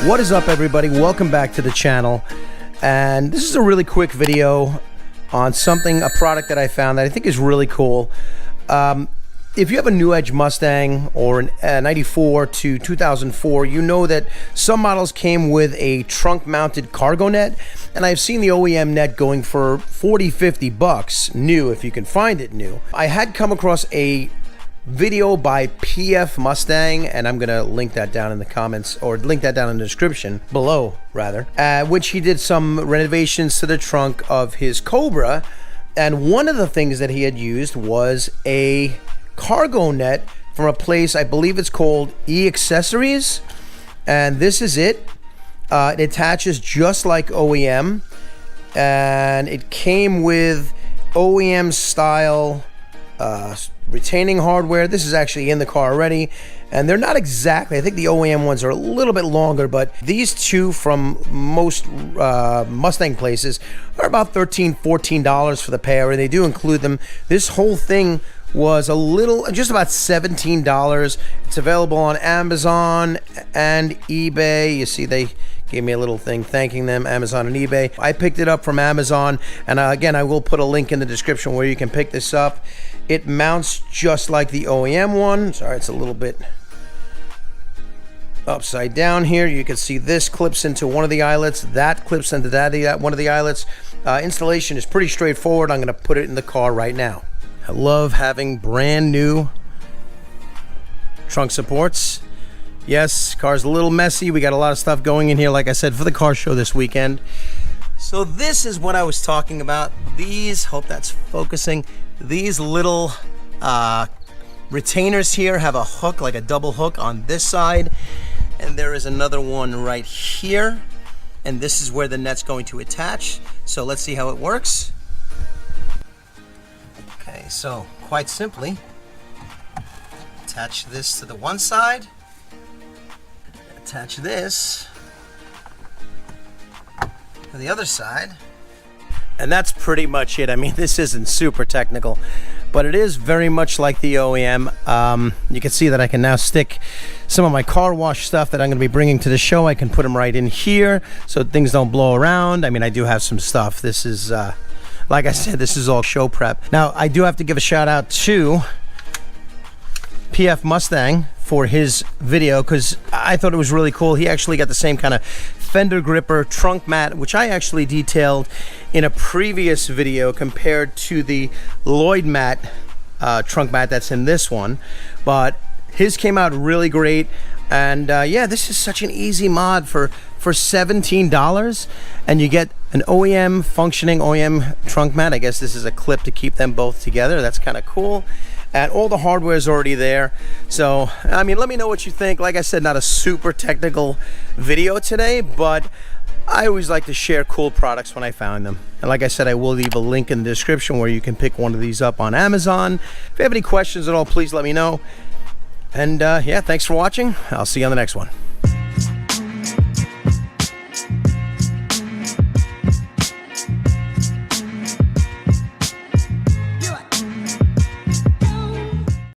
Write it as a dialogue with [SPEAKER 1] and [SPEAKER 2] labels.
[SPEAKER 1] What is up, everybody? Welcome back to the channel. And this is a really quick video on a product that I found that I think is really cool. If you have a new Edge Mustang or a 94 to 2004, you know that some models came with a trunk mounted cargo net, and I've seen the OEM net going for 40-50 bucks new, if you can find it new. I had come across a video by pfmustang, and I'm gonna link that down in the comments, or link that down in the description below rather, which he did some renovations to the trunk of his Cobra, and one of the things that he had used was a cargo net from a place, I believe it's called Accessories, and this is it. It attaches just like OEM, and it came with OEM style retaining hardware. This is actually in the car already, and they're not exactly, I think the OEM ones are a little bit longer, but these two from most Mustang places are about $13-14 for the pair, and they do include them. This whole thing was just about $17. It's available on Amazon and eBay. You see they gave me a little thing thanking them, Amazon and eBay. I picked it up from Amazon, and again, I will put a link in the description where you can pick this up. It mounts just like the OEM one. Sorry, it's a little bit upside down here. You can see this clips into one of the eyelets, that clips into one of the eyelets. Installation is pretty straightforward. I'm going to put it in the car right now. I love having brand new trunk supports. Yes, car's a little messy. We got a lot of stuff going in here, like I said, for the car show this weekend. So this is what I was talking about. These, hope that's focusing, these little retainers here have a hook, like a double hook on this side, and there is another one right here, and this is where the net's going to attach. So let's see how it works. Okay, so quite simply, attach this to the one side, attach this to the other side, and that's pretty much it. I mean, this isn't super technical, but it is very much like the OEM. You can see that I can now stick some of my car wash stuff that I'm going to be bringing to the show. I can put them right in here so things don't blow around. I mean, I do have some stuff. This is like I said, this is all show prep. Now, I do have to give a shout out to pfmustang for his video, because I thought it was really cool. He actually got the same kind of fender gripper trunk mat, which I actually detailed in a previous video compared to the Lloyd mat, trunk mat that's in this one. But his came out really great, and yeah, this is such an easy mod for $17, and you get an OEM functioning OEM trunk mat. I guess this is a clip to keep them both together. That's kind of cool. And all the hardware is already there. So, I mean, let me know what you think. Like I said, not a super technical video today, but I always like to share cool products when I found them. And like I said, I will leave a link in the description where you can pick one of these up on Amazon. If you have any questions at all, please let me know. And yeah, thanks for watching. I'll see you on the next one.